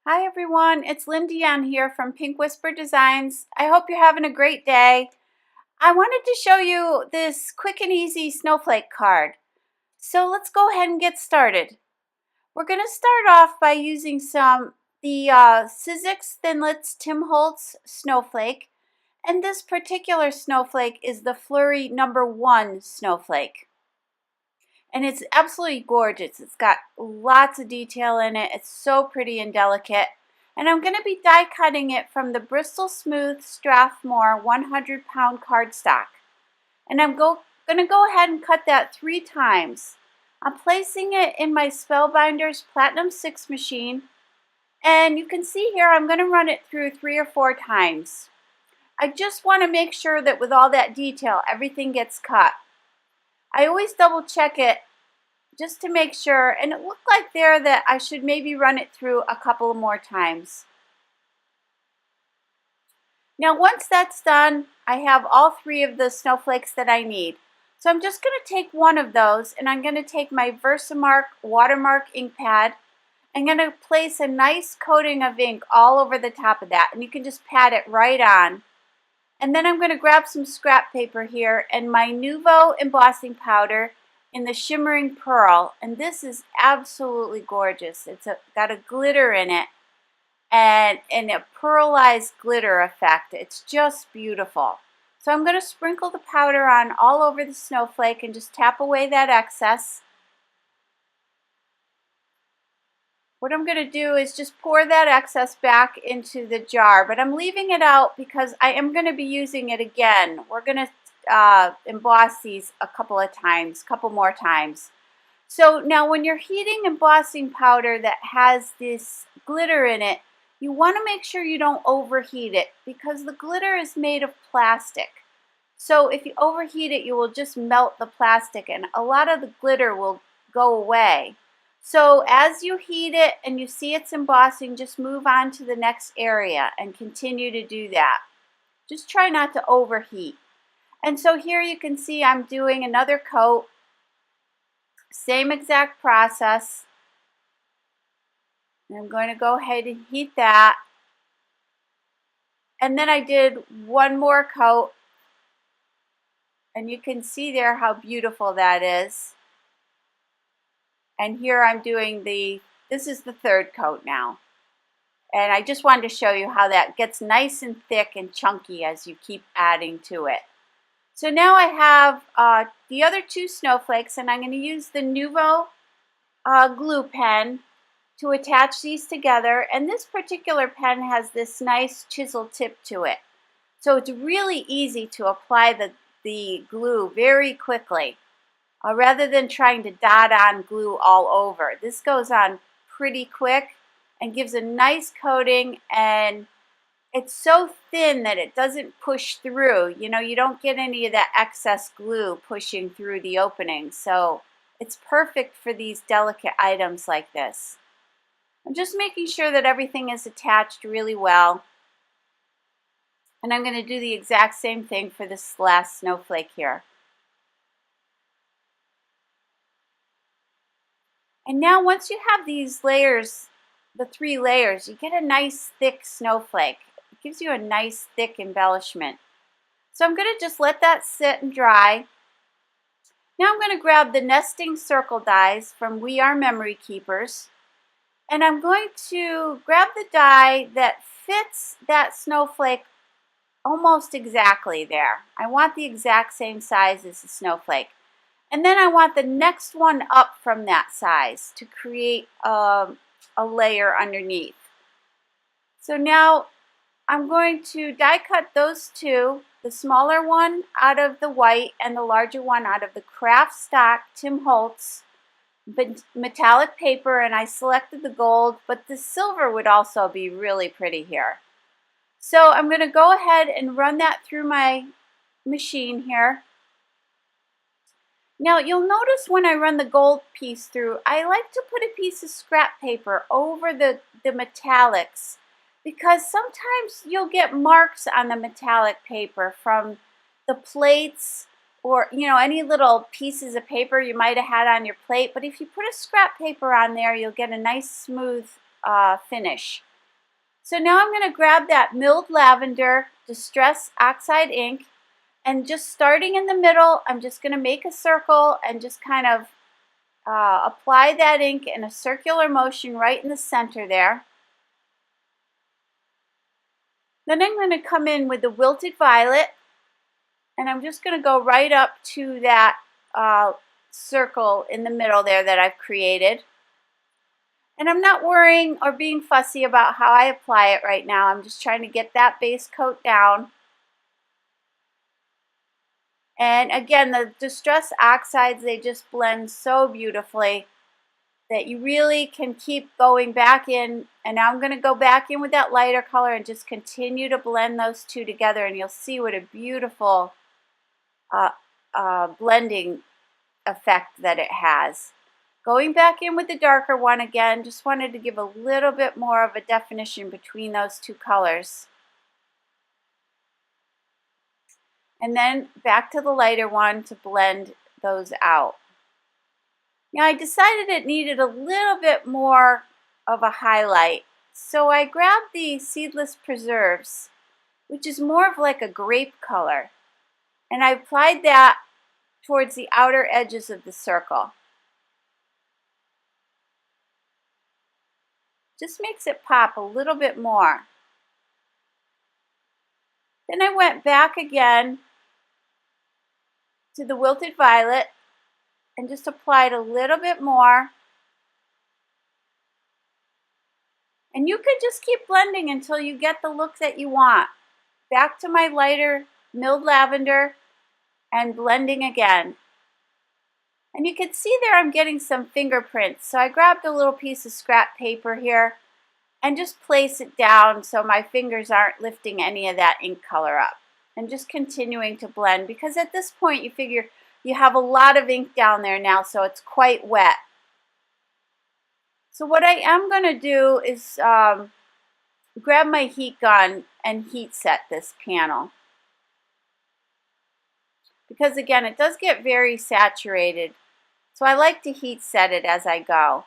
Hi everyone, it's Lindy Ann here from Pink Whisper Designs. I hope you're having a great day. I wanted to show you this quick and easy snowflake card. So let's go ahead and get started. We're going to start off by using the Sizzix Thinlits Tim Holtz snowflake. And this particular snowflake is the Flurry #1 snowflake. And it's absolutely gorgeous. It's got lots of detail in it. It's so pretty and delicate. And I'm going to be die cutting it from the Bristol Smooth Strathmore 100-pound cardstock. And I'm going to go ahead and cut that 3 times. I'm placing it in my Spellbinder's Platinum 6 machine. And you can see here I'm going to run it through 3 or 4 times. I just want to make sure that with all that detail, everything gets cut. I always double check it just to make sure, and it looked like there that I should maybe run it through a couple more times. Now once that's done, I have all 3 of the snowflakes that I need. So I'm just going to take one of those, and I'm going to take my Versamark watermark ink pad. I'm going to place a nice coating of ink all over the top of that, and you can just pat it right on. And then I'm going to grab some scrap paper here and my Nouveau embossing powder in the shimmering pearl. And this is absolutely gorgeous. It's got a glitter in it and a pearlized glitter effect. It's just beautiful. So I'm going to sprinkle the powder on all over the snowflake and just tap away that excess. What I'm going to do is just pour that excess back into the jar, but I'm leaving it out because I am going to be using it again. We're going to emboss these a couple more times. So now when you're heating embossing powder that has this glitter in it, you want to make sure you don't overheat it because the glitter is made of plastic. So if you overheat it, you will just melt the plastic and a lot of the glitter will go away. So as you heat it and you see it's embossing, just move on to the next area and continue to do that. Just try not to overheat. And so here you can see I'm doing another coat. Same exact process. And I'm going to go ahead and heat that. And then I did one more coat. And you can see there how beautiful that is. And here I'm doing this is the 3rd coat now. And I just wanted to show you how that gets nice and thick and chunky as you keep adding to it. So now I have the other 2 snowflakes, and I'm going to use the Nouveau glue pen to attach these together. And this particular pen has this nice chisel tip to it. So it's really easy to apply the glue very quickly. Rather than trying to dot on glue all over. This goes on pretty quick and gives a nice coating, and it's so thin that it doesn't push through. You know, you don't get any of that excess glue pushing through the opening. So it's perfect for these delicate items like this. I'm just making sure that everything is attached really well. And I'm going to do the exact same thing for this last snowflake here. And now once you have these layers, the 3 layers, you get a nice thick snowflake. It gives you a nice thick embellishment. So I'm going to just let that sit and dry. Now I'm going to grab the nesting circle dies from We Are Memory Keepers. And I'm going to grab the die that fits that snowflake almost exactly there. I want the exact same size as the snowflake. And then I want the next one up from that size to create a layer underneath. So now I'm going to die cut those 2, the smaller one out of the white and the larger one out of the Kraft-Stock Tim Holtz metallic paper, and I selected the gold, but the silver would also be really pretty here. So I'm going to go ahead and run that through my machine here. Now you'll notice when I run the gold piece through, I like to put a piece of scrap paper over the metallics because sometimes you'll get marks on the metallic paper from the plates or any little pieces of paper you might have had on your plate. But if you put a scrap paper on there, you'll get a nice smooth finish. So now I'm going to grab that milled lavender distress oxide ink, and just starting in the middle, I'm just going to make a circle and just kind of apply that ink in a circular motion right in the center there. Then I'm going to come in with the wilted violet, and I'm just going to go right up to that circle in the middle there that I've created. And I'm not worrying or being fussy about how I apply it right now. I'm just trying to get that base coat down. And again, the distress oxides, they just blend so beautifully that you really can keep going back in. And now I'm going to go back in with that lighter color and just continue to blend those two together, and you'll see what a beautiful blending effect that it has. Going back in with the darker one again, just wanted to give a little bit more of a definition between those two colors. And then back to the lighter one to blend those out. Now I decided it needed a little bit more of a highlight, so I grabbed the Seedless Preserves, which is more of like a grape color, and I applied that towards the outer edges of the circle. Just makes it pop a little bit more. Then I went back again to the wilted violet and just applied a little bit more. And you could just keep blending until you get the look that you want. Back to my lighter milled lavender and blending again. And you can see there I'm getting some fingerprints. So I grabbed a little piece of scrap paper here and just place it down so my fingers aren't lifting any of that ink color up. And just continuing to blend, because at this point you figure you have a lot of ink down there now, so it's quite wet. So what I am going to do is grab my heat gun and heat set this panel. Because again, it does get very saturated. So I like to heat set it as I go.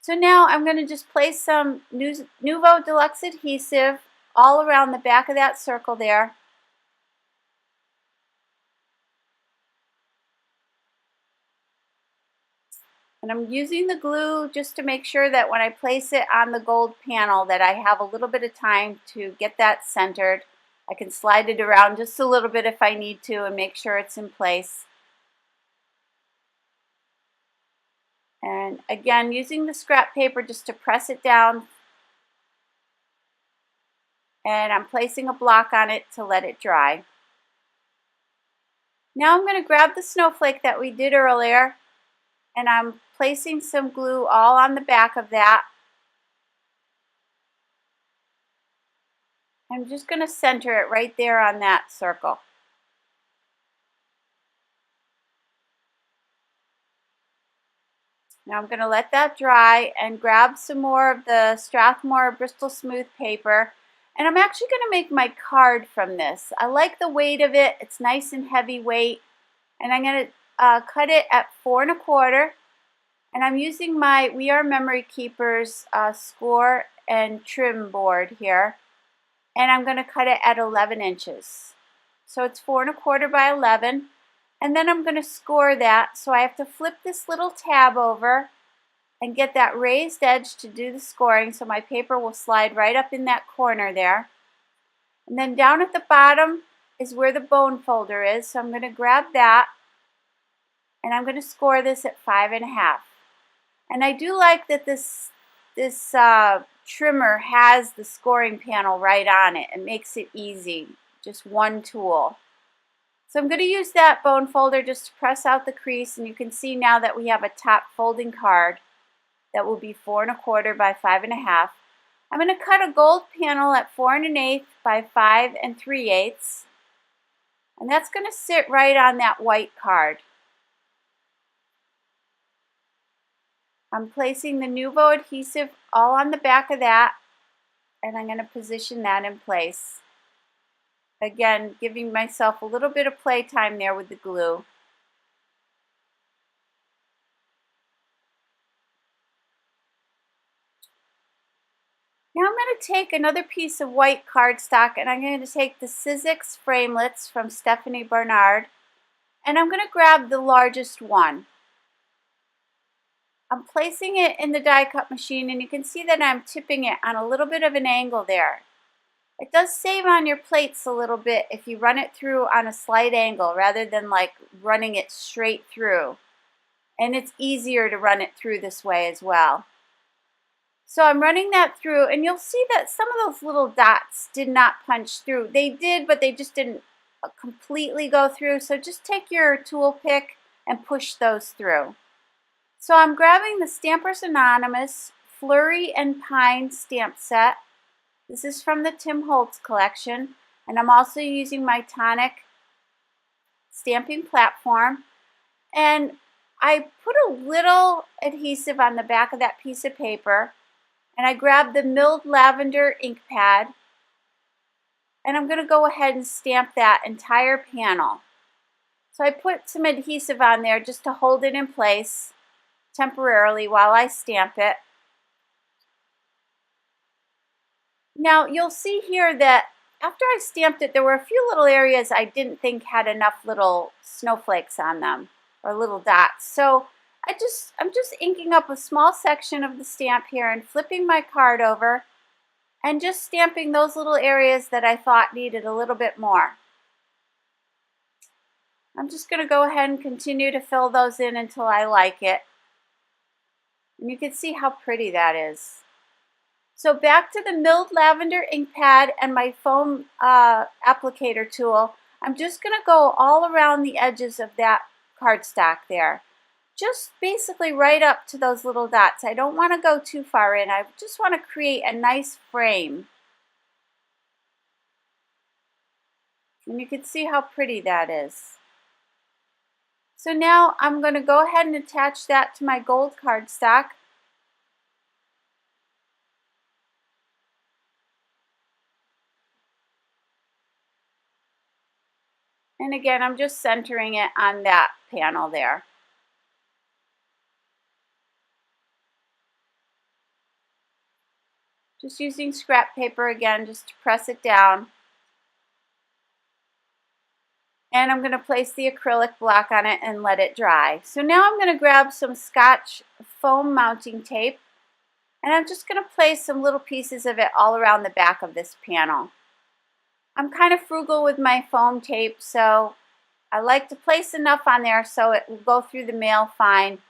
So now I'm going to just place some Nouveau Deluxe adhesive all around the back of that circle there. And I'm using the glue just to make sure that when I place it on the gold panel that I have a little bit of time to get that centered. I can slide it around just a little bit if I need to and make sure it's in place. And again, using the scrap paper just to press it down. And I'm placing a block on it to let it dry. Now I'm going to grab the snowflake that we did earlier, and I'm placing some glue all on the back of that. I'm just going to center it right there on that circle. Now I'm going to let that dry and grab some more of the Strathmore Bristol Smooth paper. And I'm actually going to make my card from this. I like the weight of it. It's nice and heavy weight. And I'm going to cut it at 4 1/4. And I'm using my We Are Memory Keepers score and trim board here. And I'm going to cut it at 11 inches. So it's 4 1/4 by 11. And then I'm going to score that. So I have to flip this little tab over and get that raised edge to do the scoring, so my paper will slide right up in that corner there. And then down at the bottom is where the bone folder is, so I'm going to grab that and I'm going to score this at 5 1/2. And I do like that this trimmer has the scoring panel right on it. It makes it easy, just one tool. So I'm going to use that bone folder just to press out the crease, and you can see now that we have a top folding card that will be 4 1/4 by 5 1/2. I'm going to cut a gold panel at 4 1/8 by 5 3/8, and that's going to sit right on that white card. I'm placing the Nouveau adhesive all on the back of that, and I'm going to position that in place. Again, giving myself a little bit of play time there with the glue. Now I'm going to take another piece of white cardstock and I'm going to take the Sizzix Framelits from Barnard and I'm going to grab the largest one. I'm placing it in the die cut machine and you can see that I'm tipping it on a little bit of an angle there. It does save on your plates a little bit if you run it through on a slight angle rather than like running it straight through. And it's easier to run it through this way as well. So I'm running that through and you'll see that some of those little dots did not punch through. They did, but they just didn't completely go through. So just take your tool pick and push those through. So I'm grabbing the Stampers Anonymous Flurry and Pine stamp set. This is from the Tim Holtz collection. And I'm also using my Tonic stamping platform. And I put a little adhesive on the back of that piece of paper. And I grabbed the milled lavender ink pad. And I'm going to go ahead and stamp that entire panel. So I put some adhesive on there just to hold it in place temporarily while I stamp it. Now you'll see here that after I stamped it, there were a few little areas I didn't think had enough little snowflakes on them or little dots. So I'm just inking up a small section of the stamp here and flipping my card over and just stamping those little areas that I thought needed a little bit more. I'm just going to go ahead and continue to fill those in until I like it. And you can see how pretty that is. So back to the milled lavender ink pad and my foam applicator tool. I'm just going to go all around the edges of that cardstock there. Just basically right up to those little dots. I don't want to go too far in. I just want to create a nice frame. And you can see how pretty that is. So now I'm going to go ahead and attach that to my gold cardstock. And again, I'm just centering it on that panel there. Just using scrap paper again, just to press it down. And I'm going to place the acrylic block on it and let it dry. So now I'm going to grab some Scotch foam mounting tape. And I'm just going to place some little pieces of it all around the back of this panel. I'm kind of frugal with my foam tape, so I like to place enough on there so it will go through the mail fine,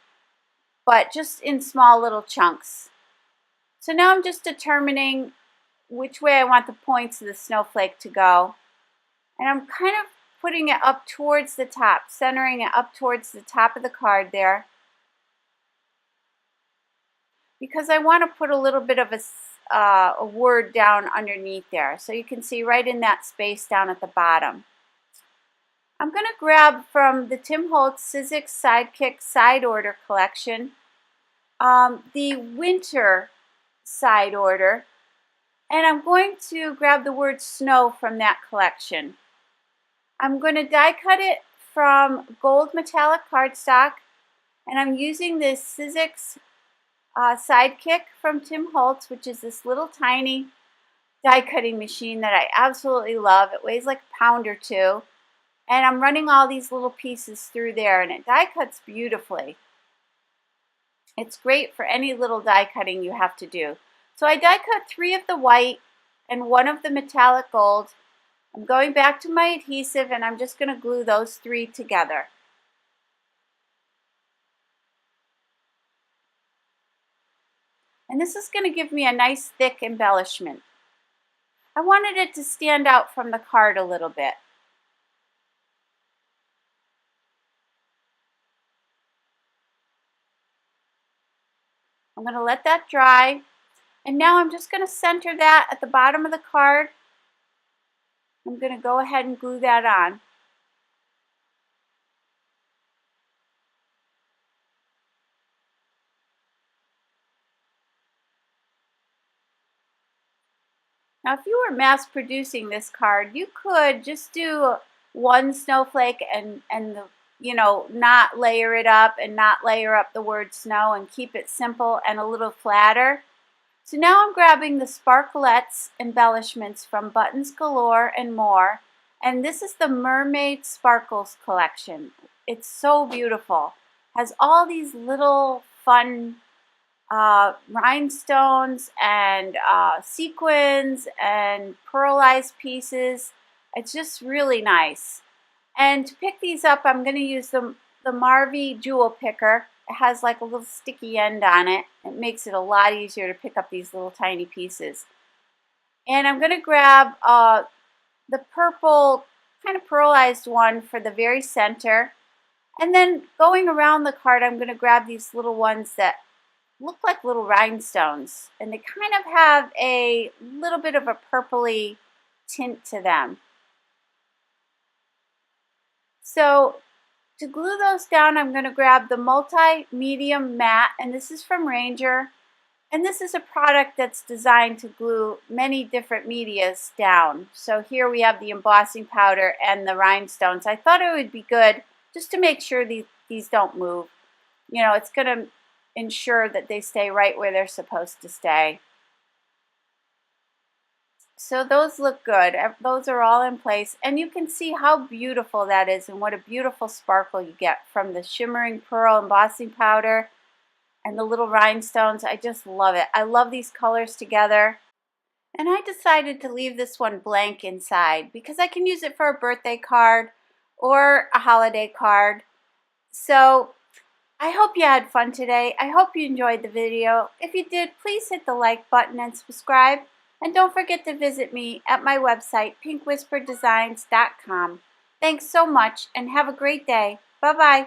but just in small little chunks. So now I'm just determining which way I want the points of the snowflake to go. And I'm kind of putting it up towards the top, centering it up towards the top of the card there. Because I want to put a little bit of a word down underneath there. So you can see right in that space down at the bottom. I'm going to grab from the Tim Holtz Sizzix Sidekick Side Order collection the winter side order. And I'm going to grab the word snow from that collection. I'm going to die cut it from gold metallic cardstock. And I'm using this Sizzix Sidekick from Tim Holtz, which is this little tiny die cutting machine that I absolutely love. It weighs like a pound or two. And I'm running all these little pieces through there and it die cuts beautifully. It's great for any little die cutting you have to do. So I die cut 3 of the white and 1 of the metallic gold. I'm going back to my adhesive and I'm just going to glue those 3 together. And this is going to give me a nice thick embellishment. I wanted it to stand out from the card a little bit. I'm going to let that dry. And now I'm just going to center that at the bottom of the card. I'm going to go ahead and glue that on. Now, if you were mass producing this card, you could just do 1 snowflake and not layer it up and not layer up the word snow and keep it simple and a little flatter. So now I'm grabbing the Sparkletts embellishments from Buttons Galore and More, and this is the Mermaid Sparkles collection. It's so beautiful. Has all these little fun rhinestones and sequins and pearlized pieces. It's just really nice. And to pick these up, I'm going to use the Marvy jewel picker. It has like a little sticky end on it. It makes it a lot easier to pick up these little tiny pieces. And I'm going to grab the purple kind of pearlized one for the very center. And then going around the card, I'm going to grab these little ones that look like little rhinestones. And they kind of have a little bit of a purpley tint to them. So to glue those down, I'm going to grab the multi-medium matte, and this is from Ranger. And this is a product that's designed to glue many different medias down. So here we have the embossing powder and the rhinestones. I thought it would be good just to make sure these don't move. You know, it's going to ensure that they stay right where they're supposed to stay. So those look good. Those are all in place, and you can see how beautiful that is and what a beautiful sparkle you get from the shimmering pearl embossing powder and the little rhinestones. I just love it. I love these colors together. And I decided to leave this one blank inside because I can use it for a birthday card or a holiday card. So I hope you had fun today. I hope you enjoyed the video. If you did, please hit the like button and subscribe. And don't forget to visit me at my website, pinkwhisperdesigns.com. Thanks so much and have a great day. Bye-bye.